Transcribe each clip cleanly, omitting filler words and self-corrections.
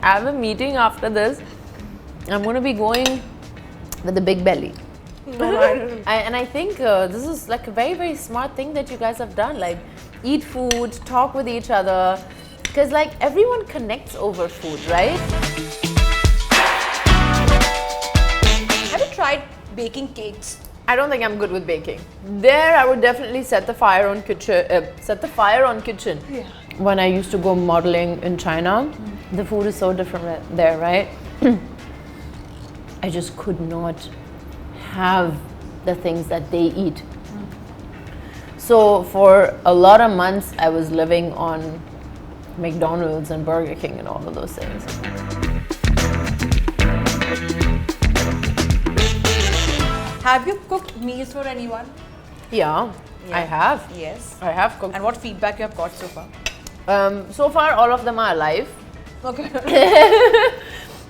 I have a meeting after this. I'm going to be going with the big belly. No, I don't. And I think this is like a very, very smart thing that you guys have done. Like, eat food, talk with each other. Because like everyone connects over food, right? Have you tried baking cakes? I don't think I'm good with baking. There, I would definitely set the fire on kitchen. Yeah. When I used to go modeling in China, the food is so different there, right? I just could not have the things that they eat. So for a lot of months, I was living on McDonald's and Burger King and all of those things. Have you cooked meals for anyone? Yeah, I have. Yes. I have cooked. And what feedback you have got so far? So far, all of them are alive. Okay.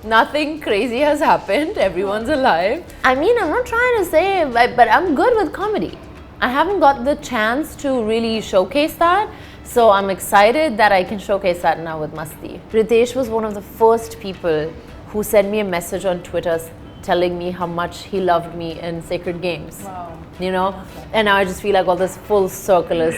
Nothing crazy has happened. Everyone's alive. I mean, I'm not trying to say, but I'm good with comedy. I haven't got the chance to really showcase that. So I'm excited that I can showcase that now with Masti. Riteish was one of the first people who sent me a message on Twitter telling me how much he loved me in Sacred Games. Wow. You know? Okay. And now I just feel like all this full circle is...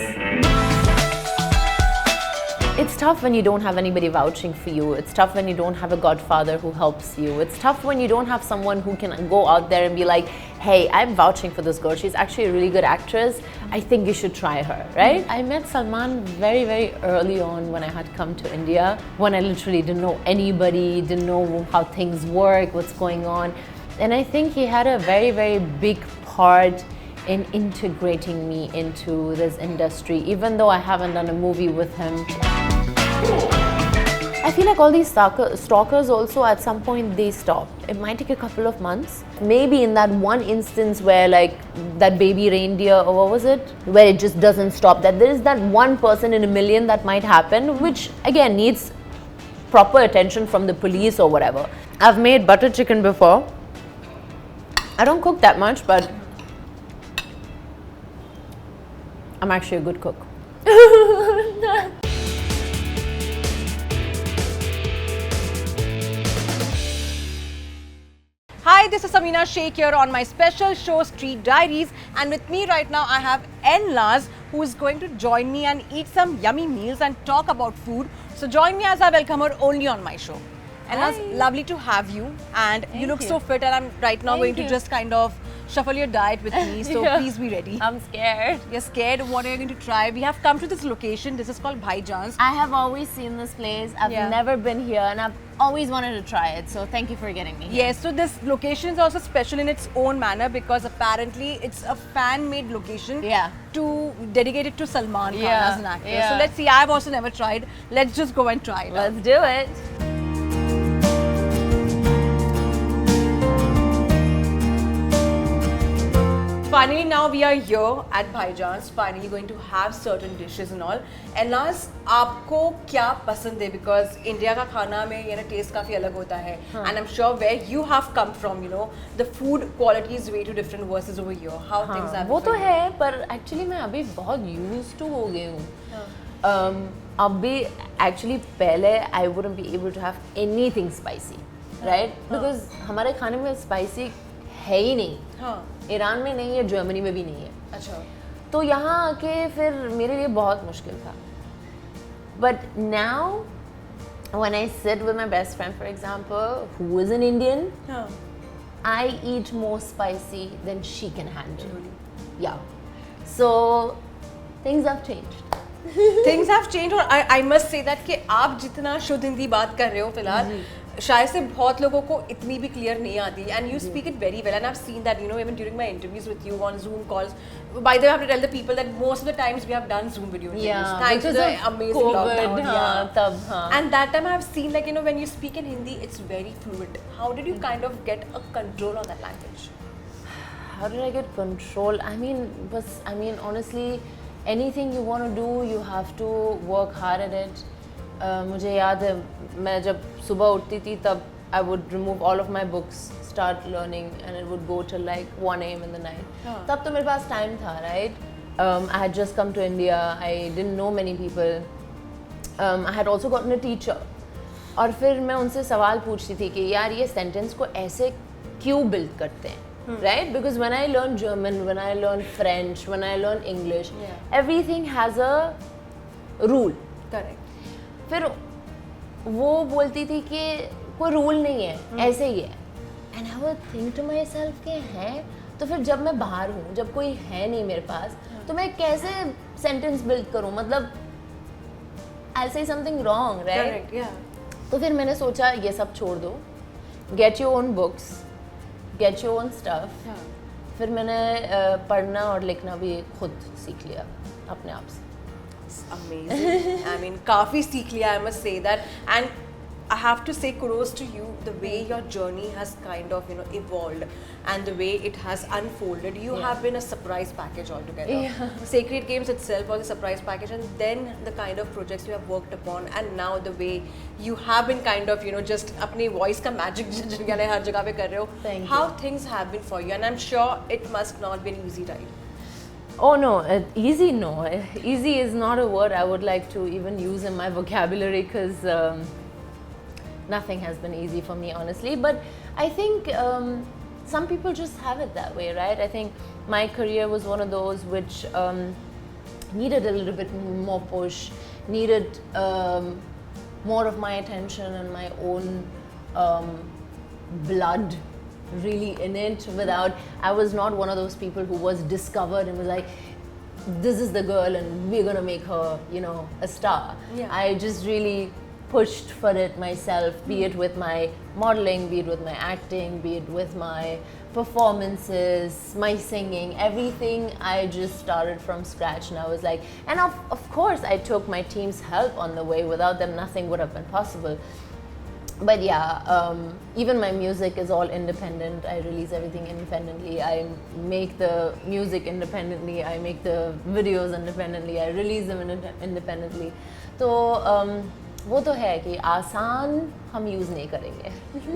It's tough when you don't have anybody vouching for you. It's tough when you don't have a godfather who helps you. It's tough when you don't have someone who can go out there and be like, hey, I'm vouching for this girl. She's actually a really good actress. I think you should try her, right? I met Salman very, very early on when I had come to India, when I literally didn't know anybody, didn't know how things work, what's going on. And I think he had a very, very big part in integrating me into this industry, even though I haven't done a movie with him. I feel like all these stalkers also at some point they stop. It might take a couple of months. Maybe in that one instance where like that baby reindeer or what was it? Where it just doesn't stop. That there is that one person in a million that might happen, which again needs proper attention from the police or whatever. I've made butter chicken before. I don't cook that much, but I'm actually a good cook. Hi, this is Samina Sheikh here on my special show Street Diaries, and with me right now I have Elnaaz, who is going to join me and eat some yummy meals and talk about food. So join me as I welcome her only on my show. Elnaaz, lovely to have you, and you look so fit, and I'm right now going to just kind of shuffle your diet with me, so please be ready. I'm scared. You're scared? What are you going to try? We have come to this location. This is called Bhaijaan's. I have always seen this place. I've never been here and I've always wanted to try it. So thank you for getting me here. Yes, so this location is also special in its own manner because apparently it's a fan-made location dedicated to Salman Khan as an actor. So let's see, I've also never tried. Let's just go and try it. Let's do it. Finally, now we are here at Bhaijaan's, finally going to have certain dishes and all. Elnaaz, आपको क्या पसंद है? Because India का खाना में ये ना taste काफी अलग होता है. And I'm sure where you have come from, you know, the food quality is way too different versus over here. How things are. वो तो है, पर actually मैं अभी बहुत used to हो गई हूँ. अभी actually पहले I wouldn't be able to have anything spicy, right? Because हमारे खाने में spicy है ही नहीं. ईरान में नहीं है, जर्मनी में भी नहीं है. अच्छा. तो यहाँ आके फिर मेरे लिए बहुत मुश्किल था. But now, when I sit with my best friend, for example, who is an Indian, I eat more spicy than she can handle. Yeah. So things have changed. Things have changed, और I must say that कि आप जितना शुद्ध हिंदी बात कर रहे हो फिलहाल, शायद से बहुत लोगों को इतनी भी क्लियर नहीं आती, and you speak it very well, and I've seen that, you know, even during my interviews with you on Zoom calls. By the way, I have to tell the people that most of the times we have done Zoom video interviews thanks to the amazing lockdown. And that time I have seen, like, you know, when you speak in Hindi, it's very fluid. How did you kind of get a control on that language? How did I get control? I mean, honestly, anything you want to do, you have to work hard at it. मुझे याद है मैं जब सुबह उठती थी तब I would remove all of my books, start learning, and it would go till like 1 a.m. in the night. तब तो मेरे पास time था, right? I had just come to India. I didn't know many people. I had also gotten a teacher. और फिर मैं उनसे सवाल पूछती थी कि यार ये सेंटेंस को ऐसे क्यों बिल्ड करते हैं, right? Because when I learn German, when I learn French, when I learn English, everything has a rule. Correct. फिर वो बोलती थी कि कोई रूल नहीं है, ऐसे ही है. And I would think to myself कि है, तो फिर जब मैं बाहर हूँ, जब कोई है नहीं मेरे पास, तो मैं कैसे सेंटेंस बिल्ड करूँ? मतलब I'll say something wrong, right? Correct, yeah. तो फिर मैंने सोचा ये सब छोड़ दो, get your own books, get your own stuff. फिर मैंने पढ़ना और लिखना भी खुद सीख लिया अपने आप से. Amazing. I mean, काफी सीख लिया, I must say that. And I have to say kudos to you, the way your journey has kind of, you know, evolved and the way it has unfolded. You have been a surprise package altogether. Sacred Games itself was a surprise package, and then the kind of projects you have worked upon, and now the way you have been kind of, you know, just अपनी voice का magic जिन्हें हर जगह पे कर रहे हो. How things have been for you, and I'm sure it must not be an easy ride. Oh no, easy no. Easy is not a word I would like to even use in my vocabulary because nothing has been easy for me, honestly. But I think some people just have it that way, right? I think my career was one of those which needed a little bit more push, needed more of my attention and my own blood really in it. I was not one of those people who was discovered and was like, this is the girl and we're gonna make her, you know, a star. I just really pushed for it myself, be it with my modeling, be it with my acting, be it with my performances, my singing, everything. I just started from scratch, and I was like, and of course I took my team's help on the way. Without them, nothing would have been possible. But yeah, even my music is all independent. I release everything independently. I make the music independently. I make the videos independently. I release them independently. So वो तो है कि आसान हम use नहीं करेंगे.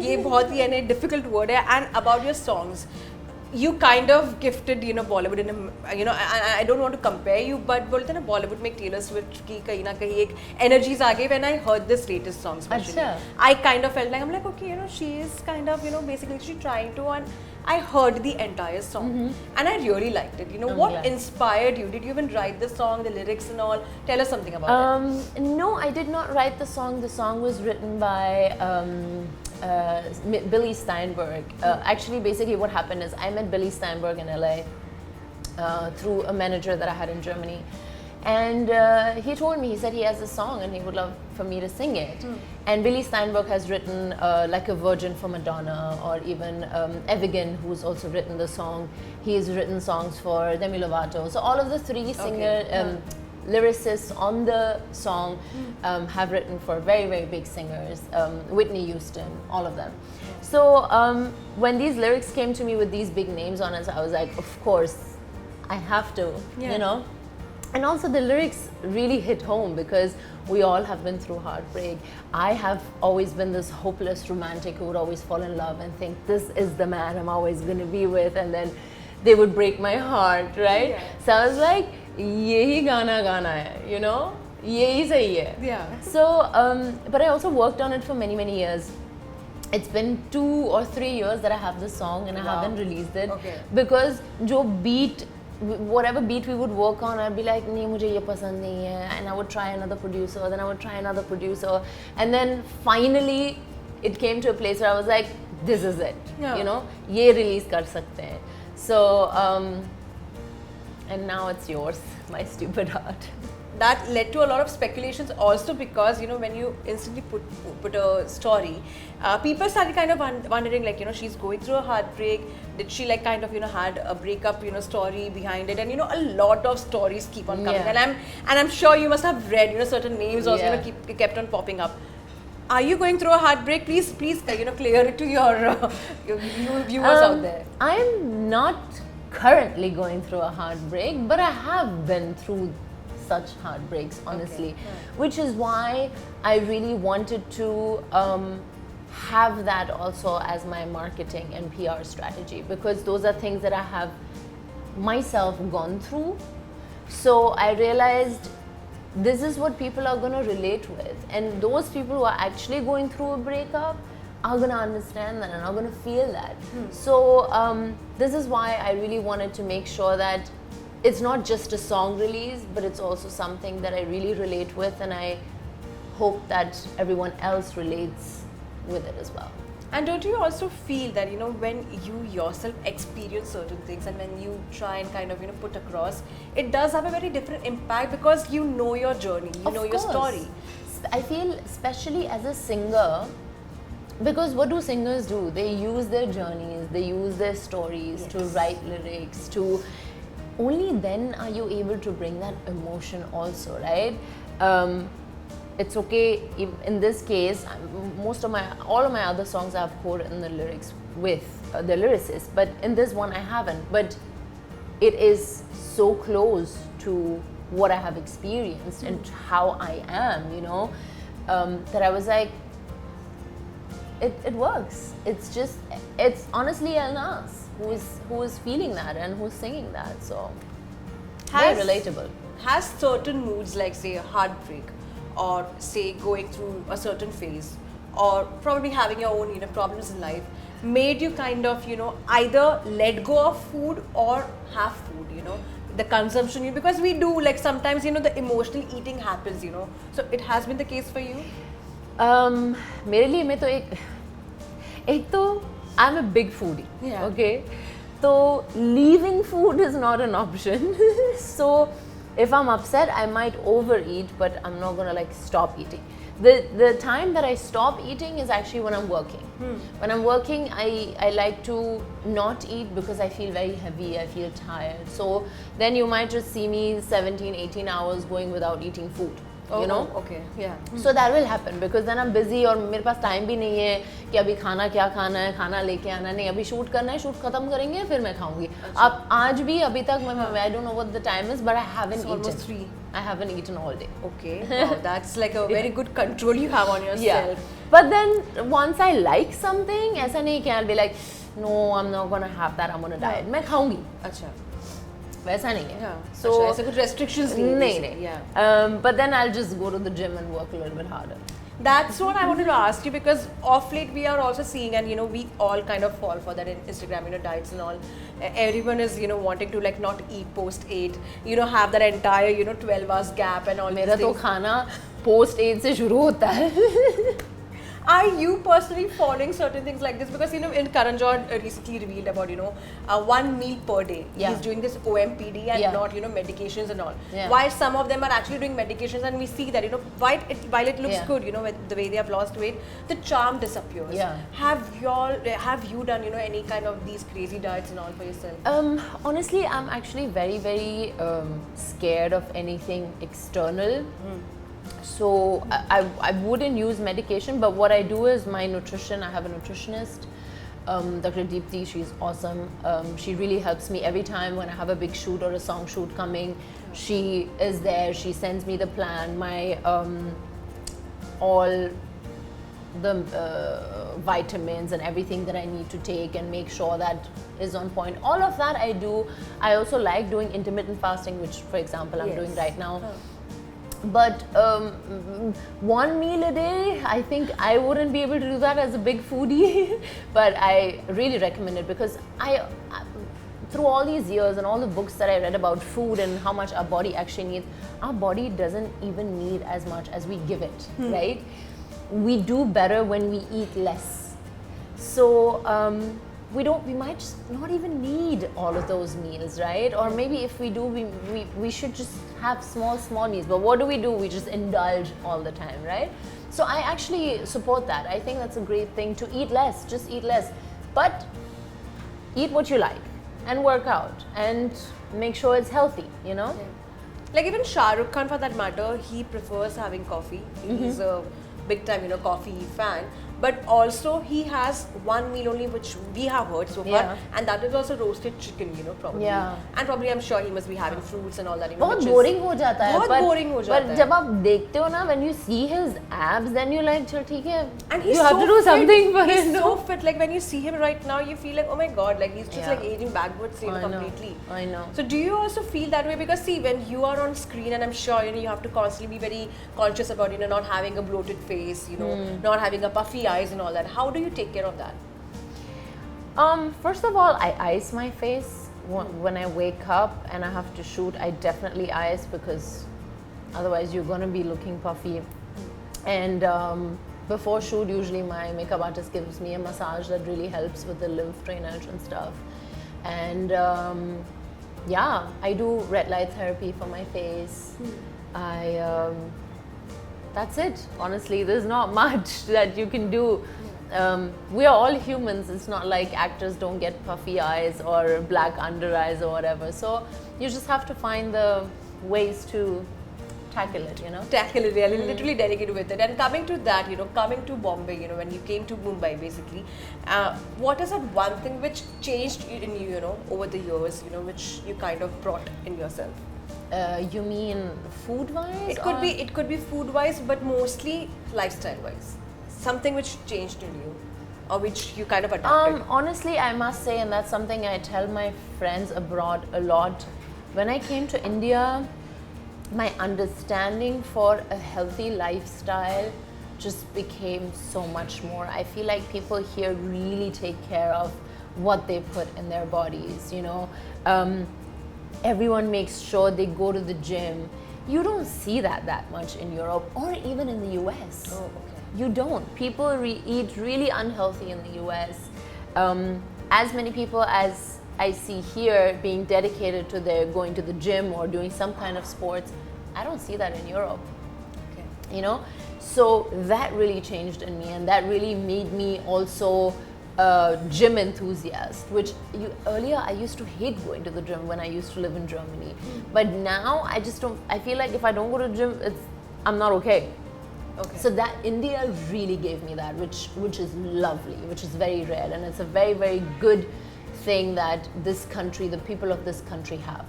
ये बहुत ही यानी difficult word है. And about your songs, you kind of gifted, you know, Bollywood in a, you know, I don't want to compare you, but बोलते हैं ना Bollywood में Taylor Swift की कहीं ना कहीं एक energies आ गई when I heard this latest song especially. I kind of felt like, I'm like, okay, you know, she is kind of, you know, basically she trying to, and I heard the entire song and I really liked it. You know, what inspired you? Did you even write the song, the lyrics and all? Tell us something about it. No, I did not write the song. The song was written by Billy Steinberg. Actually, basically what happened is I met Billy Steinberg in LA through a manager that I had in Germany. And he told me, he said he has a song and he would love for me to sing it. And Billy Steinberg has written like a Virgin for Madonna, or even Evigan, who's also written the song. He has written songs for Demi Lovato. So all of the three lyricists on the song have written for very, very big singers. Whitney Houston, all of them. So when these lyrics came to me with these big names on it, I was like, of course, I have to, you know. And also the lyrics really hit home because we all have been through heartbreak. I have always been this hopeless romantic who would always fall in love and think this is the man I'm always going to be with, and then they would break my heart, right? So I was like, yehi gana hai, you know? Yehi sahi hai. So, but I also worked on it for many, many years. It's been 2 or 3 years that I have this song and I haven't released it because jo beat, whatever beat we would work on, I'd be like, nahi, mujhe ye pasand nahi hai, and I would try another producer, then I would try another producer, and then finally it came to a place where I was like, this is it, you know, ye release kar sakte hain. So, and now it's yours, my stupid heart. That led to a lot of speculations also because, you know, when you instantly put a story, people started kind of wondering, like, you know, she's going through a heartbreak. Did she like kind of, you know, had a breakup, you know, story behind it? And, you know, a lot of stories keep on coming. And I'm sure you must have read, you know, certain names also, you know, kept on popping up. Are you going through a heartbreak? Please, you know, clear it to your viewers out there. I'm not currently going through a heartbreak, but I have been through such heartbreaks, honestly, which is why I really wanted to have that also as my marketing and PR strategy, because those are things that I have myself gone through. So I realized this is what people are going to relate with. And those people who are actually going through a breakup are going to understand that and are going to feel that. So this is why I really wanted to make sure that it's not just a song release, but it's also something that I really relate with, and I hope that everyone else relates with it as well. And don't you also feel that, you know, when you yourself experience certain things and when you try and kind of, you know, put across, it does have a very different impact because you know your journey, you know your story. I feel, especially as a singer, because what do singers do? They use their journeys, they use their stories to write lyrics, to only then are you able to bring that emotion also, right? It's okay in this case, all of my other songs I've co-written the lyrics with the lyricist, but in this one I haven't. But it is so close to what I have experienced and how I am, you know, that I was like, it works. It's honestly Elnaaz who is feeling that and who's singing that. So very relatable. Has certain moods like say heartbreak, or say going through a certain phase, or probably having your own, you know, problems in life, made you kind of, you know, either let go of food or have food, you know, the consumption, because we do, like, sometimes, you know, the emotional eating happens, you know, so it has been the case for you? मेरे लिए मैं तो एक तो I'm a big foodie, okay, so leaving food is not an option. So if I'm upset, I might overeat, but I'm not gonna like stop eating. The time that I stop eating is actually when I'm working. When I'm working, I like to not eat because I feel very heavy, I feel tired. So then you might just see me 17, 18 hours going without eating food. You know? Okay, yeah. So that will happen because then I'm busy और मेरे पास time भी नहीं है कि अभी खाना क्या खाना है, खाना लेके आना नहीं, अभी shoot करना है, shoot खत्म करेंगे फिर मैं खाऊंगी. अब आज भी अभी तक I don't know what the time is, but I haven't eaten. Almost 3. I haven't eaten all day. Okay, wow, that's like a very good control you have on yourself. Yeah. But then once I like something, ऐसा नहीं कि I'll be like, no, I'm not gonna have that, I'm gonna diet. मैं खाऊंगी. अच्छा. वैसा नहीं है. So ऐसे कुछ restrictions नहीं. Yeah. But then I'll just go to the gym and work a little bit harder. That's what I wanted to ask you, because of late we are also seeing, and you know, we all kind of fall for that in Instagram, you know, diets and all. Everyone is, you know, wanting to like not eat post 8, you know, have that entire, you know, 12 hours gap and all. मेरा तो खाना post 8 से शुरू होता है. Are you personally following certain things like this? Because, you know, in Karan Johar recently revealed about, you know, 1 meal per day. Yeah. He's doing this OMPD and not, you know, medications and all. Yeah. While some of them are actually doing medications, and we see that, you know, while it looks good, you know, with the way they have lost weight, the charm disappears. Yeah. Have you done, you know, any kind of these crazy diets and all for yourself? Honestly, I'm actually very, very scared of anything external. So I wouldn't use medication, but what I do is my nutrition. I have a nutritionist, Dr. Deepti. She's awesome. She really helps me every time when I have a big shoot or a song shoot coming. She is there. She sends me the plan, my all the vitamins and everything that I need to take, and make sure that is on point. All of that I do. I also like doing intermittent fasting, which, for example, I'm doing right now. But 1 meal a day, I think I wouldn't be able to do that as a big foodie. But I really recommend it because through all these years and all the books that I read about food and how much our body actually needs, our body doesn't even need as much as we give it, right? We do better when we eat less. So we might just not even need all of those meals, right? Or maybe if we do, we should just have small meals. But what do? We just indulge all the time, right? So I actually support that. I think that's a great thing, to eat less, just eat less. But eat what you like and work out and make sure it's healthy, you know? Like even Shah Rukh Khan, for that matter, he prefers having coffee. He's a big time, you know, coffee fan. but also he has one meal only which we have heard so far, Yeah. and that is also roasted chicken, you know, probably. Yeah. And probably I'm sure he must be having fruits and all that, you know. बहुत which is- boring हो जाता है बहुत boring हो जाता पर है. जब आप देखते हो ना when you see his abs then you like चल ठीक है And he's you have so to do fit. something for He's him. so fit. Like when you see him right now, you feel like, oh my god, like he's just Yeah. like aging backwards, you know, I know. completely. I know. So do you also feel that way? Because see, when you are on screen, and I'm sure you know you have to constantly be very conscious about not having a bloated face, not having a puffy eyes and all that. How do you take care of that? First of all, I ice my face when I wake up and I have to shoot. I definitely ice because otherwise you're gonna be looking puffy. And before shoot, usually my makeup artist gives me a massage that really helps with the lymph drainage and stuff. And yeah, I do red light therapy for my face. That's it. Honestly, there's not much that you can do. We are all humans. It's not like actors don't get puffy eyes or black under eyes or whatever. So you just have to find the ways to tackle it, you know. Tackle it, really, literally delicate with it. And coming to that, coming to Bombay, when you came to Mumbai, basically, what is that one thing which changed in you, over the years, which you kind of brought in yourself? You mean food-wise? It could be food-wise, but mostly lifestyle-wise. Something which changed in you, or which you kind of adapted. Honestly, I must say, and that's something I tell my friends abroad a lot. When I came to India, my understanding for a healthy lifestyle just became so much more. I feel like people here really take care of what they put in their bodies, everyone makes sure they go to the gym. You don't see that much in Europe or even in the US. Oh, okay. You don't. People eat really unhealthy in the US. As many people as I see here being dedicated to their going to the gym or doing some kind of sports, I don't see that in Europe. Okay. So that really changed in me, and that really made me also a gym enthusiast, which earlier I used to hate going to the gym when I used to live in Germany. But now I just don't, I feel like if I don't go to the gym, I'm not okay. Okay. So that India really gave me that, which is lovely, which is very rare, and it's a very, very good thing that this country, the people of this country have.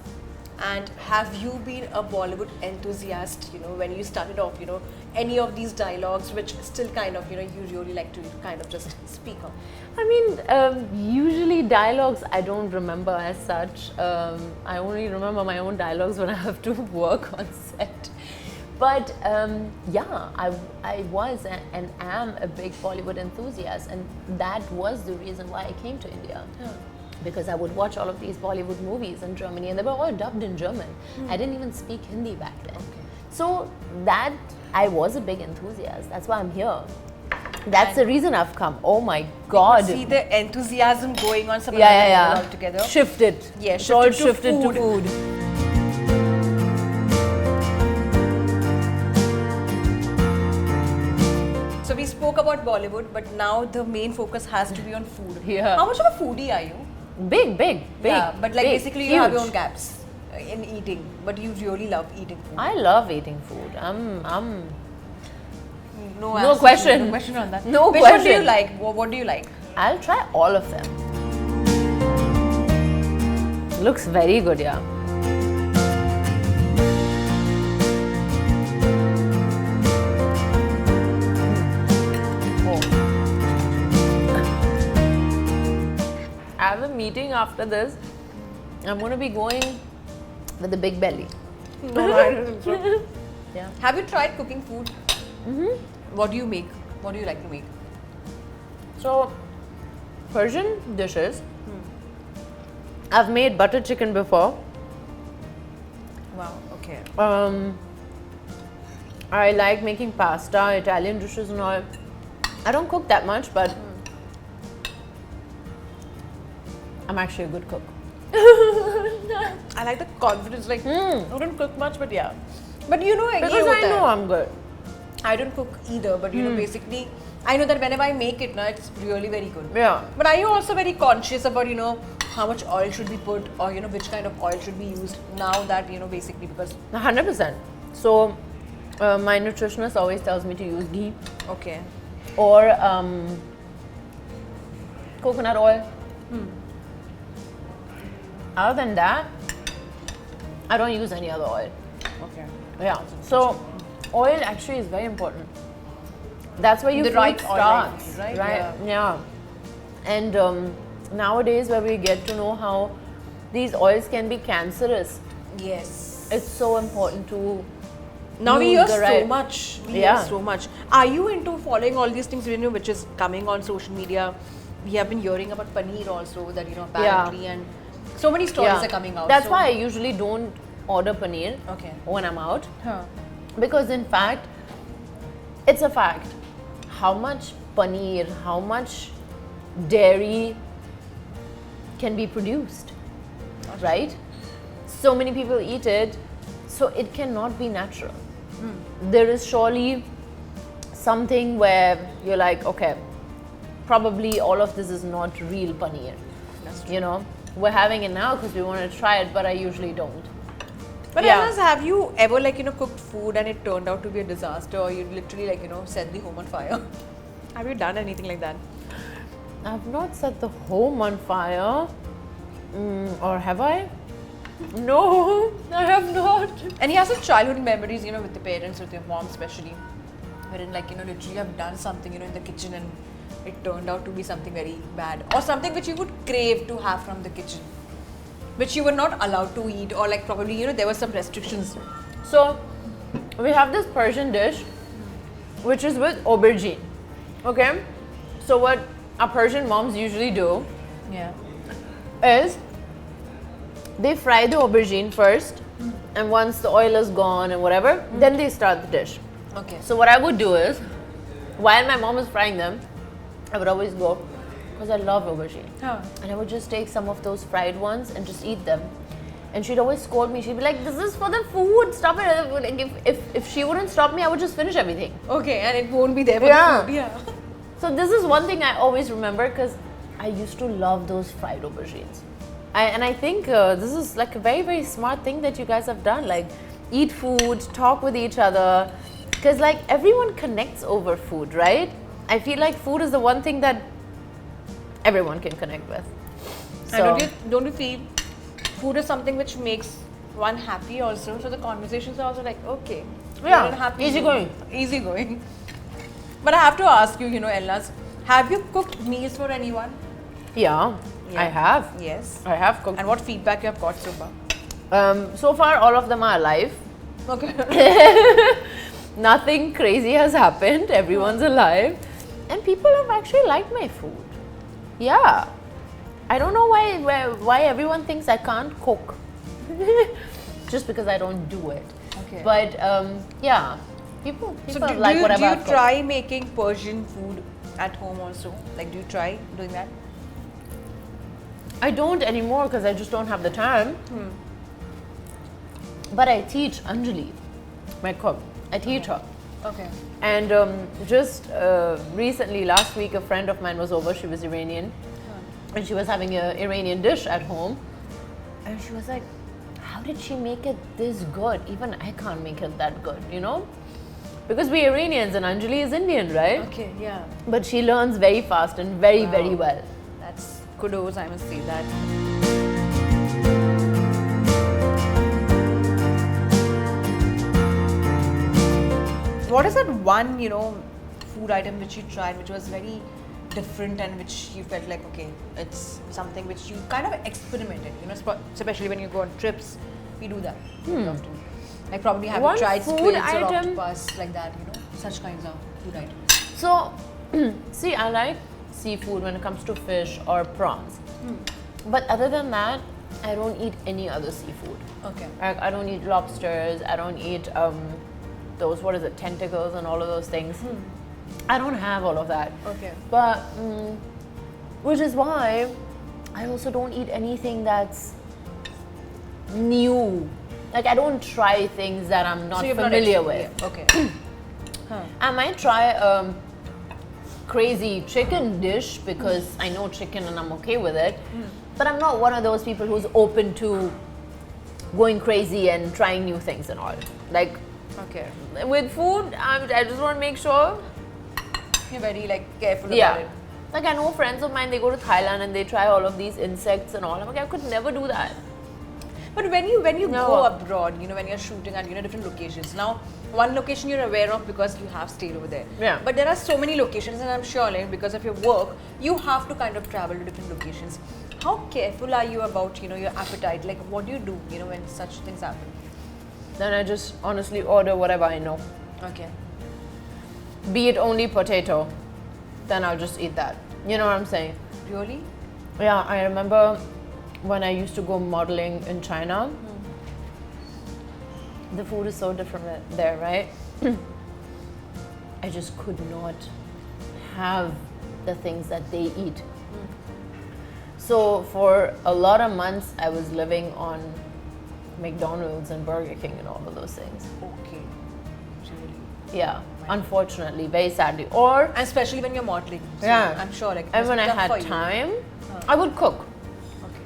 And have you been a Bollywood enthusiast, when you started off, any of these dialogues which still kind of, you really like to kind of just speak on? I mean, usually dialogues I don't remember as such. I only remember my own dialogues when I have to work on set. But yeah, I was and am a big Bollywood enthusiast, and that was the reason why I came to India. Yeah. Because I would watch all of these Bollywood movies in Germany, and they were all dubbed in German. I didn't even speak Hindi back then. Okay. So that, I was a big enthusiast. That's why I'm here. That's the reason I've come. Oh my God. See the enthusiasm going on some Yeah. altogether. Shifted. Yeah, It's all shifted to shifted to food. food. So we spoke about Bollywood, but now the main focus has to be on food. Yeah. How much of a foodie are you? Big. Yeah, but like big, basically you have your own huge. gaps in eating, but you really love eating food. I love eating food. I'm No No question. No question on that. No Which one do you question. like? What do you like? I'll try all of them. Looks very good, yeah. I have a meeting after this. I'm going to be going with the big belly. No, I don't think so. Yeah. Have you tried cooking food? What do you make? What do you like to make? So, Persian dishes. I've made butter chicken before. Wow, okay. I like making pasta, Italian dishes and all. I don't cook that much, but I'm actually a good cook. I like the confidence, like, I don't cook much, but yeah. But Because I know I'm good. I don't cook either, but basically, I know that whenever I make it, it's really very good. Yeah. But are you also very conscious about, how much oil should be put, or, which kind of oil should be used now that, basically because... 100%. So, my nutritionist always tells me to use ghee. Okay. or coconut oil. Other than that, I don't use any other oil. Okay. Yeah. So oil actually is very important. That's where The right oil, starts, right? Yeah. And nowadays, where we get to know how these oils can be cancerous, Yes. it's so important to. Now we use hear the right- so much. We Yeah. hear so much. Are you into following all these things, which is coming on social media? We have been hearing about paneer also, that apparently, and so many stories are coming out. That's so- why I usually don't order paneer Okay. when I'm out, Huh. because in fact, it's a fact. How much paneer, how much dairy can be produced, right? So many people eat it, so it cannot be natural. There is surely something where you're like, okay, probably all of this is not real paneer. That's We're having it now because we want to try it, but I usually don't. But Yeah. Elnaaz, have you ever cooked food and it turned out to be a disaster, or you literally set the home on fire? Have you done anything like that? I've not set the home on fire, or have I? No, I have not. And you have some childhood memories, with the parents, with your mom especially, wherein literally you have done something, in the kitchen and it turned out to be something very bad, or something which you would crave to have from the kitchen, which you were not allowed to eat, or probably there were some restrictions. So, we have this Persian dish, which is with aubergine. Okay, so what our Persian moms usually do Yeah. is they fry the aubergine first, and once the oil is gone and whatever, then they start the dish. Okay. So what I would do is, while my mom is frying them, I would always go, because I love aubergine, Huh. and I would just take some of those fried ones and just eat them. And she'd always scold me. She'd be like, "This is for the food. Stop it!" Like if she wouldn't stop me, I would just finish everything. Okay, and it won't be there for Yeah. the food. Yeah. So this is one thing I always remember, because I used to love those fried aubergines. And I think this is a very, very smart thing that you guys have done. Eat food, talk with each other, because everyone connects over food, right? I feel like food is the one thing that everyone can connect with. So, And don't you feel food is something which makes one happy also? So the conversations are also okay. Yeah, we're in a happy easy mood. going. Easy going. But I have to ask you, Elnaaz, have you cooked meals for anyone? yeah, Yeah. I have. Yes. I have cooked. And what feedback you have got so far? So far, all of them are alive. Okay. Nothing crazy has happened. Everyone's alive. And people have actually liked my food. Yeah. I don't know why everyone thinks I can't cook. Just because I don't do it. Okay. But yeah, people So like do whatever you I've cooked. try making Persian food at home also? Do you try doing that? I don't anymore because I just don't have the time. But I teach Anjali, my cook. I teach her. Okay. And just recently, last week, a friend of mine was over. She was Iranian. And she was having an Iranian dish at home. And she was like, how did she make it this good? Even I can't make it that good, Because we're Iranians and Anjali is Indian, right? Okay, yeah. But she learns very fast and very, very well. That's kudos, I must say that. What is that one, food item which you tried which was very different and which you felt like, okay, it's something which you kind of experimented, especially when you go on trips, we do that very often. Like probably have One tried food squids or item- octopus, like that, such kinds of food items. So, see, I like seafood when it comes to fish or prawns. But other than that, I don't eat any other seafood. Okay. I don't eat lobsters. I don't eat those, tentacles and all of those things. I don't have all of that. Okay. But, which is why I also don't eat anything that's new. I don't try things that I'm not So you're familiar not with. yeah. Okay. I might try a crazy chicken dish because I know chicken and I'm okay with it. But I'm not one of those people who's open to going crazy and trying new things and all. Okay. With food, I just want to make sure You're very like careful Yeah. about it. Like I know friends of mine, they go to Thailand and they try all of these insects and all. I'm like, I could never do that. But when you No. go abroad, you know, when you're shooting at different locations. Now, one location you're aware of because you have stayed over there. Yeah. But there are so many locations, and I'm sure, like, because of your work, you have to kind of travel to different locations. How careful are you about your appetite? Like, what do you do, when such things happen? Then I just honestly order whatever I know. Okay. Be it only potato, then I'll just eat that. You know what I'm saying? Really? Yeah, I remember when I used to go modeling in China. The food is so different there, right? I just could not have the things that they eat. So for a lot of months, I was living on McDonald's and Burger King and all of those things. Okay. Really? Yeah, unfortunately, very sadly. Or And especially when you're modeling. So Yeah. I'm sure, like, it and must when be I tough for had you. time, I would cook. Okay.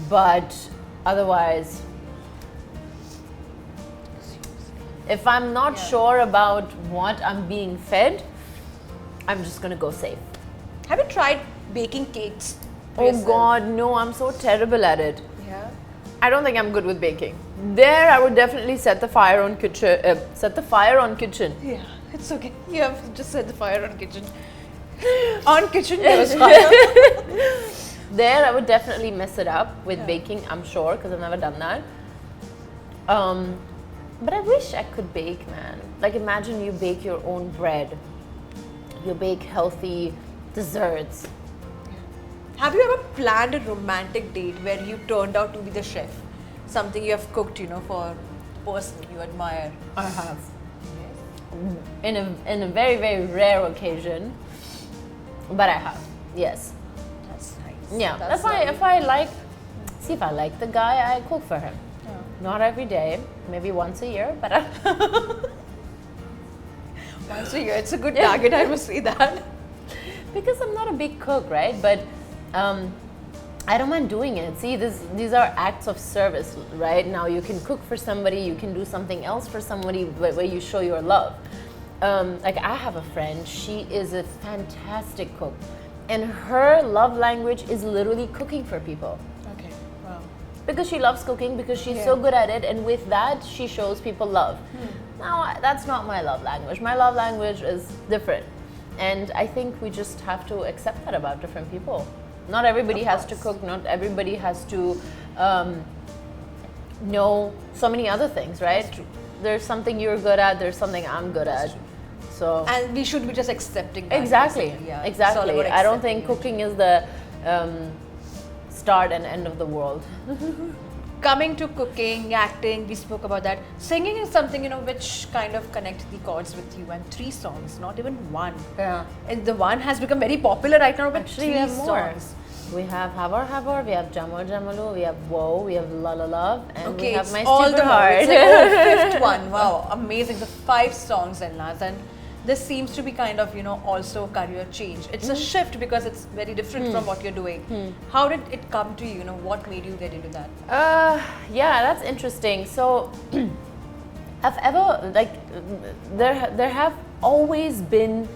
But otherwise, if I'm not Yeah. sure about what I'm being fed, I'm just gonna go safe. Have you tried baking cakes? for Oh yourself? God, no, I'm so terrible at it. Yeah. I don't think I'm good with baking. There, I would definitely set the fire on kitchen. Kitchen. Yeah, it's okay. You have just set the fire on kitchen. On kitchen, there was fire. There, I would definitely mess it up with Yeah. baking. I'm sure because I've never done that. But I wish I could bake, man. Like imagine you bake your own bread. You bake healthy desserts. Have you ever planned a romantic date where you turned out to be the chef? Something you have cooked, for a person you admire. I have. In a very, very rare occasion. But I have. Yes. That's nice. Yeah. That's if I lovely. if I like the guy, I cook for him. Yeah. Not every day, maybe once a year, but Once a year, it's a good target, I must say that. because I'm not a big cook, right? But I don't mind doing it. See, these are acts of service, right? Now you can cook for somebody, you can do something else for somebody where you show your love. Like I have a friend, she is a fantastic cook, and her love language is literally cooking for people. Okay, wow. Because she loves cooking, because she's so good at it, and with that, she shows people love. Now, that's not my love language. My love language is different. And I think we just have to accept that about different people. Not everybody has to cook, not everybody has to know so many other things, right? There's something you're good at, there's something I'm good at. So And we should be just accepting that. exactly, basically, yeah. It's all exactly. about I don't accepting think it. cooking is the start and end of the world. Coming to cooking, acting, we spoke about that. Singing is something, which kind of connect the chords with you. And 3 songs, not even one. Yeah. And the one has become very popular right now, but Actually, 3 we have more. songs. We have Havar Havar, we have Jamur Jamalu, we have Whoa, we have La La Love, and we have it's My all Stupid the Heart. It's like, 5th one. Wow, amazing. So 5 songs, Elnaaz, and this seems to be kind of, also career change. It's a shift because it's very different from what you're doing. How did it come to you? What made you get into that? Yeah, that's interesting. So, I've ever there have always been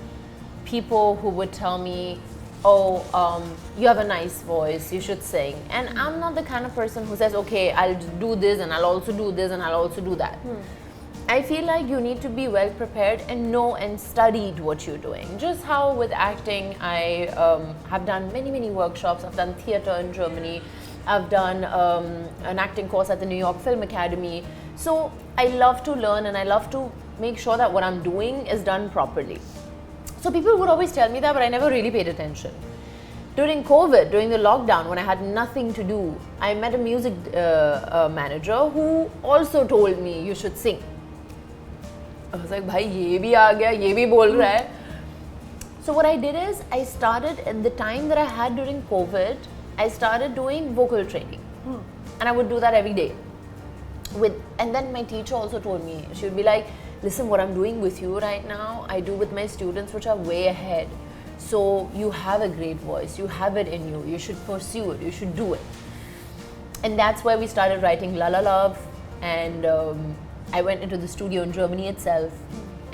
people who would tell me, "Oh, you have a nice voice. You should sing." And I'm not the kind of person who says, "Okay, I'll do this, and I'll also do this, and I'll also do that." I feel like you need to be well prepared and know and studied what you're doing. Just how with acting, I have done many workshops. I've done theater in Germany. I've done an acting course at the New York Film Academy. So I love to learn and I love to make sure that what I'm doing is done properly. So people would always tell me that, but I never really paid attention. During COVID, during the lockdown, when I had nothing to do, I met a music manager who also told me you should sing. I was like, bhai, ye bhi aa gaya, ye bhi bol raha hai. So what I did is, I started at the time that I had during COVID, I started doing vocal training. And I would do that every day. And then my teacher also told me, she would be like, listen, what I'm doing with you right now, I do with my students which are way ahead. So you have a great voice, you have it in you, you should pursue it, you should do it. And that's where we started writing La La Love, and I went into the studio in Germany itself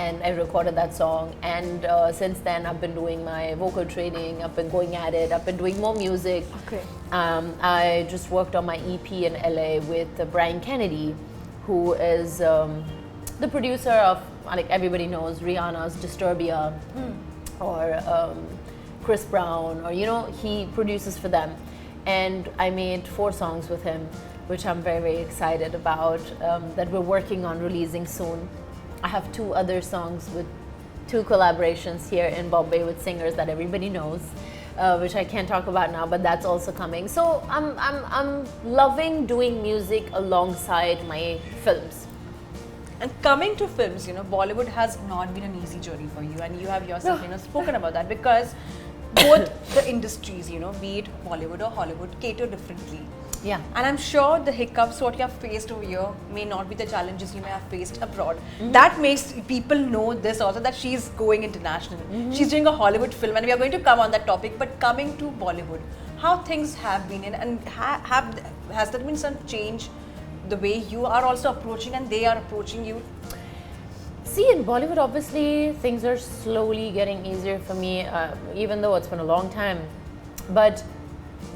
and I recorded that song. And since then, I've been doing my vocal training. I've been going at it. I've been doing more music. Okay. I just worked on my EP in LA with Brian Kennedy, who is the producer of, like everybody knows, Rihanna's Disturbia, or Chris Brown, or he produces for them. And I made 4 songs with him, which I'm very, very excited about, that we're working on releasing soon. I have 2 other songs with 2 collaborations here in Bombay with singers that everybody knows, which I can't talk about now, but that's also coming. So I'm loving doing music alongside my films. And coming to films, Bollywood has not been an easy journey for you, and you have yourself, spoken about that, because both the industries, be it Bollywood or Hollywood, cater differently. Yeah. And I'm sure the hiccups what you have faced over here may not be the challenges you may have faced abroad. That makes people know this also, that she's going international. She's doing a Hollywood film, and we are going to come on that topic. But coming to Bollywood, how things have been, and has there been some change the way you are also approaching and they are approaching you? See, in Bollywood, obviously, things are slowly getting easier for me, even though it's been a long time. But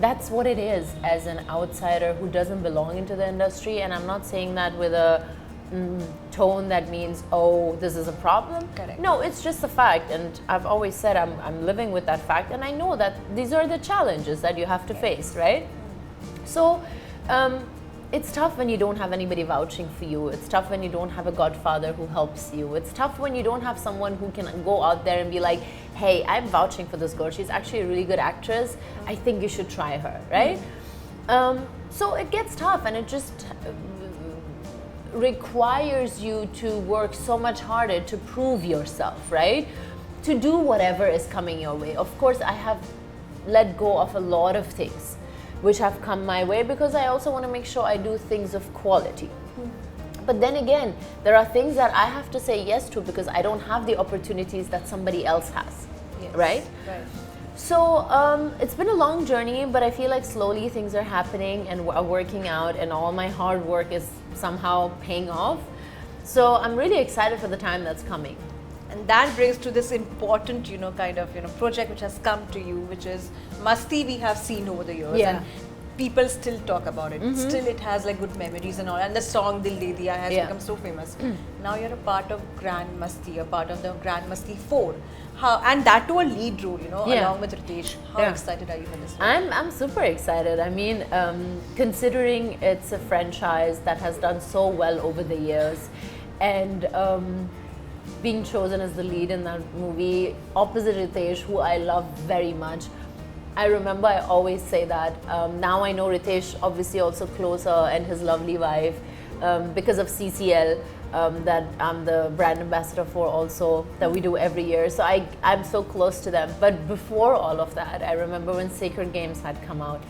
that's what it is as an outsider who doesn't belong into the industry. And I'm not saying that with a tone that means, oh, this is a problem. Correct. No, it's just a fact. And I've always said I'm living with that fact. And I know that these are the challenges that you have to face, right? So, it's tough when you don't have anybody vouching for you. It's tough when you don't have a godfather who helps you. It's tough when you don't have someone who can go out there and be like, hey, I'm vouching for this girl. She's actually a really good actress. I think you should try her, right? So it gets tough, and it just requires you to work so much harder to prove yourself, right? To do whatever is coming your way. Of course, I have let go of a lot of things which have come my way, because I also want to make sure I do things of quality. But then again, there are things that I have to say yes to because I don't have the opportunities that somebody else has, right? So it's been a long journey, but I feel like slowly things are happening and are working out, and all my hard work is somehow paying off. So I'm really excited for the time that's coming. And that brings to this important, project which has come to you, which is Masti. We have seen over the years, and people still talk about it. Still, it has like good memories and all. And the song Dil De Diya has become so famous. Now you're a part of Grand Masti, a part of the Grand Masti 4. And that too a lead role, along with Riteish. How excited are you for this? I'm super excited. I mean, considering it's a franchise that has done so well over the years, and being chosen as the lead in that movie opposite Riteish, who I love very much. I remember I always say that. Now I know Riteish obviously also closer, and his lovely wife, because of CCL, that I'm the brand ambassador for also, that we do every year. So I'm so close to them. But before all of that, I remember when Sacred Games had come out,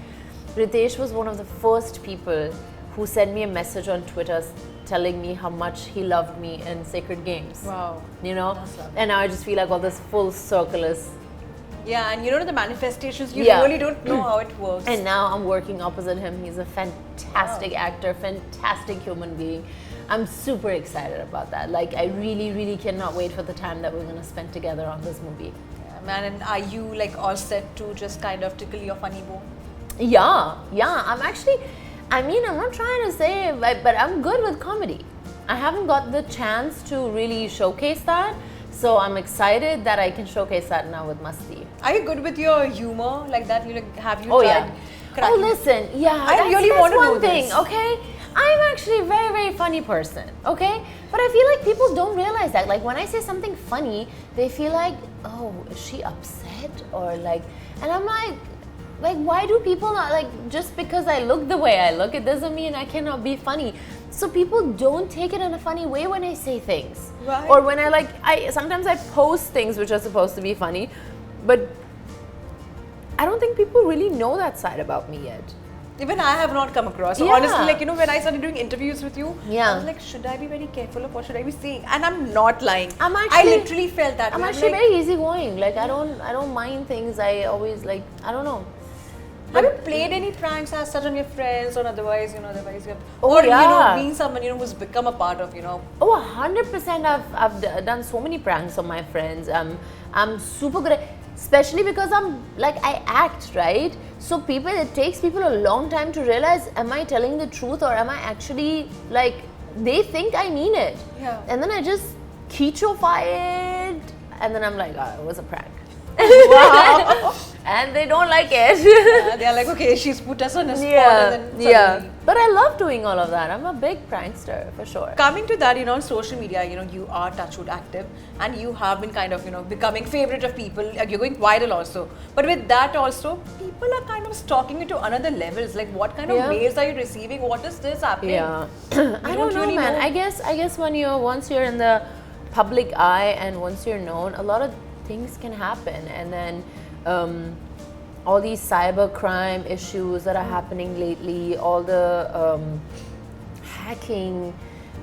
Riteish was one of the first people who sent me a message on Twitter telling me how much he loved me in Sacred Games. Wow. And now I just feel like all this full circle is... Yeah, and the manifestations, you really don't know how it works. And now I'm working opposite him. He's a fantastic actor, fantastic human being. I'm super excited about that. Like, I really, really cannot wait for the time that we're going to spend together on this movie. Yeah, man, and are you like all set to just kind of tickle your funny bone? Yeah. I'm actually... I'm not trying to say, but I'm good with comedy. I haven't got the chance to really showcase that, so I'm excited that I can showcase that now with Masti. Are you good with your humor like that? Have you tried? Cracking? Oh, listen, I really want to know one thing, okay? I'm actually a very, very funny person, okay? But I feel like people don't realize that. Like, when I say something funny, they feel like, oh, is she upset? Or like, and I'm like, why do people not, like, just because I look the way I look, it doesn't mean I cannot be funny. So people don't take it in a funny way when I say things. Right. Or when sometimes I post things which are supposed to be funny, but I don't think people really know that side about me yet. Even I have not come across. So honestly, when I started doing interviews with you, I was like, should I be very careful of what should I be saying? And I'm not lying. I literally felt that. I'm actually very easygoing. Like, I don't mind things. I always I don't know. Have you played any pranks as such on your friends or otherwise, you know, otherwise you have, Oh, or you know, yeah. being someone, you know, who's become a part of, you know? Oh, 100%. I've done so many pranks on my friends. I'm super good at, especially because I act, right? So it takes people a long time to realize, am I telling the truth or am I actually, like, they think I mean it. Yeah. And then I just kecho-fy it, and then I'm like, oh, it was a prank. Wow. And they don't like it. Yeah, they're like, okay, she's put us on a spot, and then suddenly. But I love doing all of that. I'm a big prankster, for sure. Coming to that, you know, on social media, you know, you are touchwood active, and you have been kind of, you know, becoming favorite of people. You're going viral also. But with that also, people are kind of stalking you to another levels. Like, what kind of mails are you receiving? What is this happening? Yeah, I don't know, really man. know. I guess once you're in the public eye and once you're known, a lot of things can happen, and then all these cyber crime issues that are happening lately, all the hacking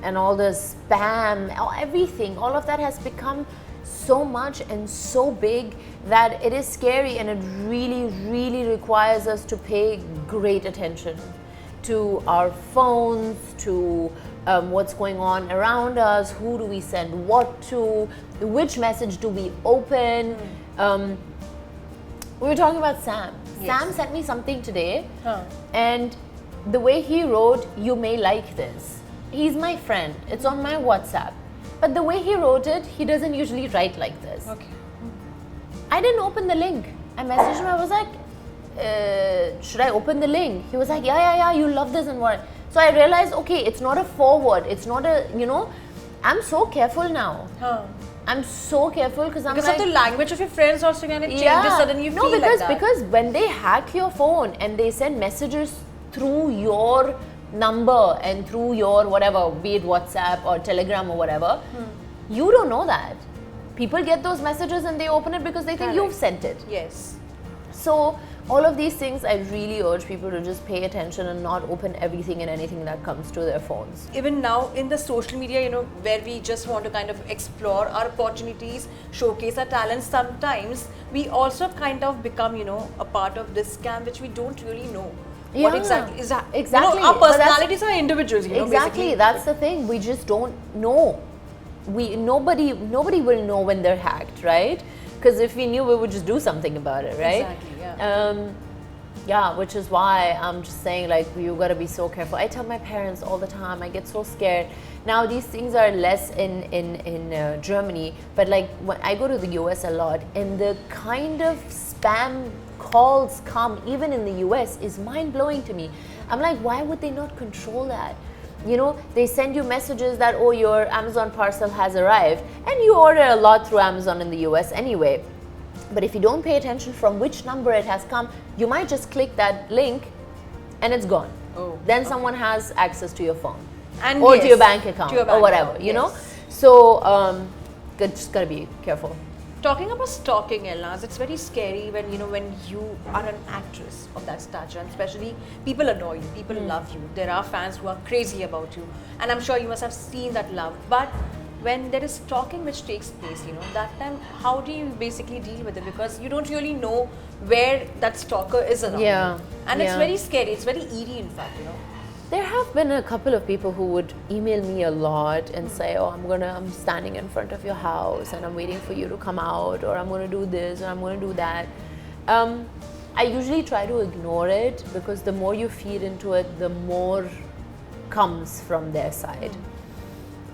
and all the spam, everything, all of that has become so much and so big that it is scary, and it really, really requires us to pay great attention to our phones, to what's going on around us, who do we send what to, which message do we open. We were talking about Sam. Yes. Sam sent me something today, and the way he wrote, "You may like this." He's my friend. It's on my WhatsApp. But the way he wrote it, he doesn't usually write like this. Okay. I didn't open the link. I messaged him. I was like, should I open the link? He was like, yeah, you love this and what. So I realized, okay, it's not a forward. It's not a, you know, I'm so careful now. I'm so careful because I'm Because like, of the language of your friends also, and it changes suddenly, you feel like that. Because when they hack your phone and they send messages through your number and through your whatever, be it WhatsApp or Telegram or whatever, you don't know that. People get those messages and they open it because they think you've sent it. Yes. So all of these things, I really urge people to just pay attention and not open everything and anything that comes to their phones. Even now in the social media, you know, where we just want to kind of explore our opportunities, showcase our talents, sometimes we also kind of become, you know, a part of this scam which we don't really know. What exactly is that? Exactly. You know, our personalities are individuals, you know, Exactly. basically. That's the thing. We just don't know. Nobody will know when they're hacked, right? Because if we knew, we would just do something about it, right? Exactly, yeah. Yeah, which is why I'm just saying, like, you gotta be so careful. I tell my parents all the time, I get so scared. Now these things are less in Germany, but like when I go to the US a lot, and the kind of spam calls come even in the US is mind-blowing to me. I'm like, why would they not control that? You know, they send you messages that, oh, your Amazon parcel has arrived, and you order a lot through Amazon in the US anyway. But if you don't pay attention from which number it has come, you might just click that link and it's gone. Then someone has access to your phone And or to your bank account or whatever, you know. So just gotta be careful. Talking about stalking, Elnaaz, it's very scary when you are an actress of that stature, and especially people adore you, people love you. There are fans who are crazy about you, and I'm sure you must have seen that love. But when there is stalking which takes place, you know, that time, how do you basically deal with it? Because you don't really know where that stalker is around you. And it's very scary. It's very eerie, in fact, you know. There have been a couple of people who would email me a lot and say, oh, I'm standing in front of your house and I'm waiting for you to come out, or I'm going to do this or I'm going to do that. I usually try to ignore it, because the more you feed into it, the more comes from their side.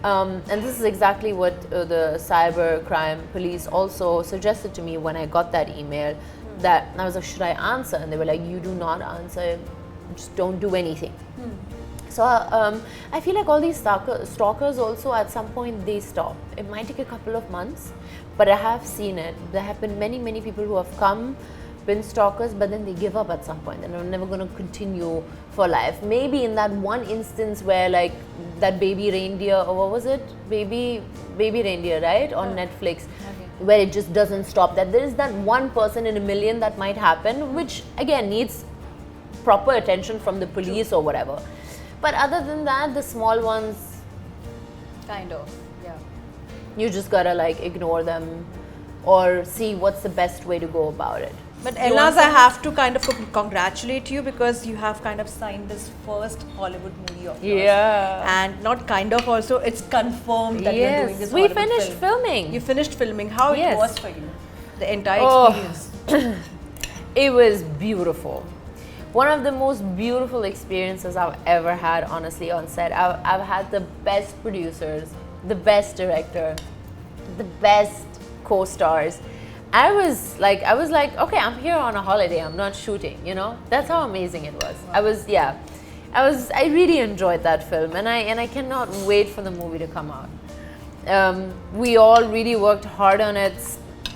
And this is exactly what the cyber crime police also suggested to me when I got that email, that I was like, should I answer? And they were like, you do not answer, just don't do anything. So I feel like all these stalkers also, at some point they stop. It might take a couple of months, but I have seen it. There have been many people who have been stalkers, but then they give up at some point and are never going to continue for life. Maybe in that one instance where, like, that baby reindeer, or what was it? Baby reindeer, right? On Netflix. Where it just doesn't stop. That there is that one person in a million that might happen, which again needs proper attention from the police or whatever. But other than that, the small ones, Kind of, yeah. you just gotta like ignore them or see what's the best way to go about it. But You want Elnaaz, I some? have to kind of congratulate you because you have kind of signed this first Hollywood movie of yours. Yeah. And not kind of also, it's confirmed that you're doing this we Hollywood finished film. filming. You finished filming. How it Yes. was for you? The entire Oh. experience. It was beautiful. One of the most beautiful experiences I've ever had, honestly, on set. I've had the best producers, the best director, the best co-stars. I was like, okay, I'm here on a holiday. I'm not shooting. You know, that's how amazing it was. Wow. I really enjoyed that film, and I cannot wait for the movie to come out. We all really worked hard on it,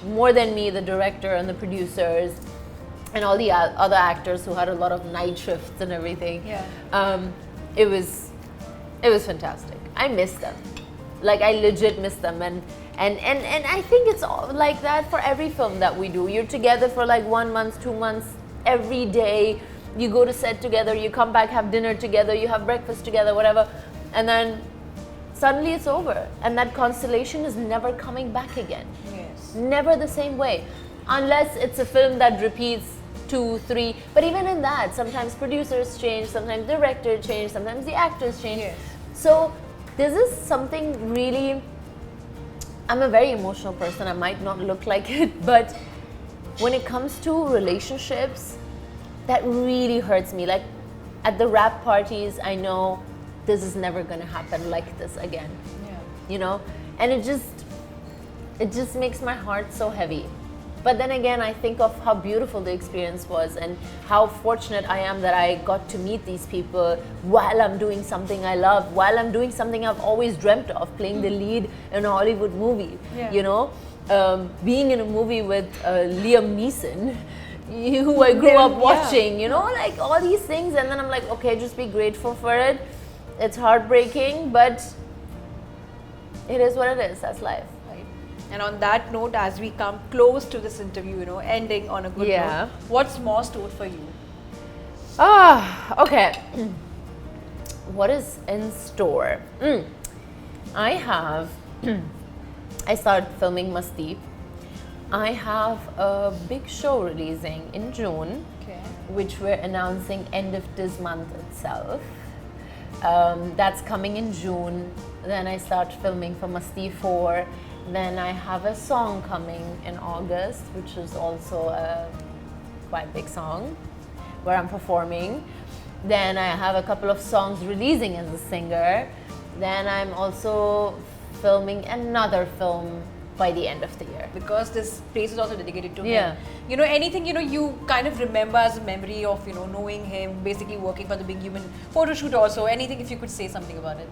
more than me, the director and the producers, and all the other actors who had a lot of night shifts and everything. Yeah. It was fantastic. I miss them. Like, I legit miss them, and I think it's all like that for every film that we do. You're together for like 1 month, 2 months, every day. You go to set together, you come back, have dinner together, you have breakfast together, whatever, and then suddenly it's over, and that constellation is never coming back again. Yes. Never the same way, unless it's a film that repeats 2, 3. But even in that, sometimes producers change, sometimes director change, sometimes the actors change. Yes. So this is something really. I'm a very emotional person. I might not look like it, but when it comes to relationships, that really hurts me. Like, at the wrap parties, I know this is never going to happen like this again. Yeah. You know, and it just makes my heart so heavy. But then again, I think of how beautiful the experience was and how fortunate I am that I got to meet these people while I'm doing something I love, while I'm doing something I've always dreamt of, playing the lead in a Hollywood movie. Yeah. You know, being in a movie with Liam Neeson, who I grew up watching, you know, like all these things. And then I'm like, okay, just be grateful for it. It's heartbreaking, but it is what it is. That's life. Right. And on that note, as we come close to this interview, you know, ending on a good note, what's more stored for you? Okay. What is in store? I started filming Masti. I have a big show releasing in June, which we're announcing end of this month itself. That's coming in June. Then I start filming for Masti 4. Then I have a song coming in August, which is also a quite big song where I'm performing. Then I have a couple of songs releasing as a singer. Then I'm also filming another film by the end of the year. Because this place is also dedicated to Yeah. him. You know, anything, you know, you kind of remember as a memory of, you know, knowing him, basically working for the Big Human photo shoot also. Anything, if you could say something about it.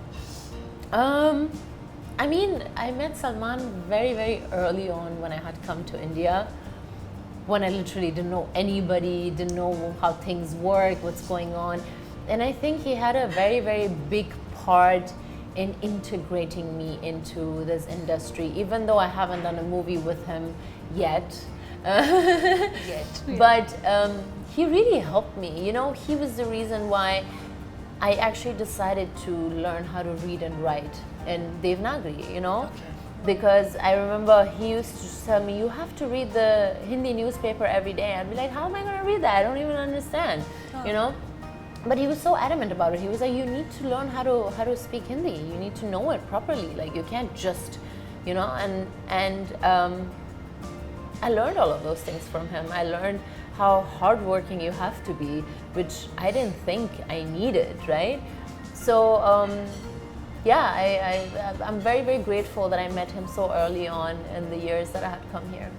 I mean, I met Salman very, very early on when I had come to India, when I literally didn't know anybody, didn't know how things work, what's going on. And I think he had a very, very big part in integrating me into this industry, even though I haven't done a movie with him yet. But he really helped me. You know, he was the reason why I actually decided to learn how to read and write in Devanagari, you know? Because I remember he used to tell me, you have to read the Hindi newspaper every day. I'd be like, how am I going to read that? I don't even understand, you know? But he was so adamant about it. He was like, you need to learn how to speak Hindi. You need to know it properly. Like, you can't just, you know, and I learned all of those things from him. I learned how hardworking you have to be, which I didn't think I needed, right? So, yeah, I'm very, very grateful that I met him so early on in the years that I had come here.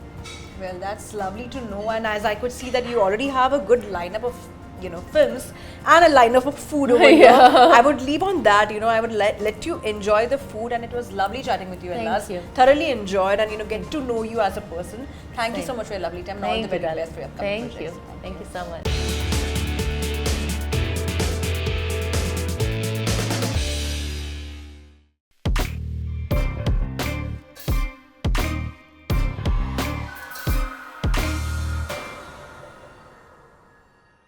Well, that's lovely to know. And as I could see that you already have a good lineup of, you know, films and a lineup of food over here. I would leave on that, you know, I would let you enjoy the food, and it was lovely chatting with you, Elnaaz. Thank you. Thoroughly enjoyed, and, you know, get to know you as a person. Thank you so much for your lovely time, and all the very best for your upcoming projects. Thank you so much.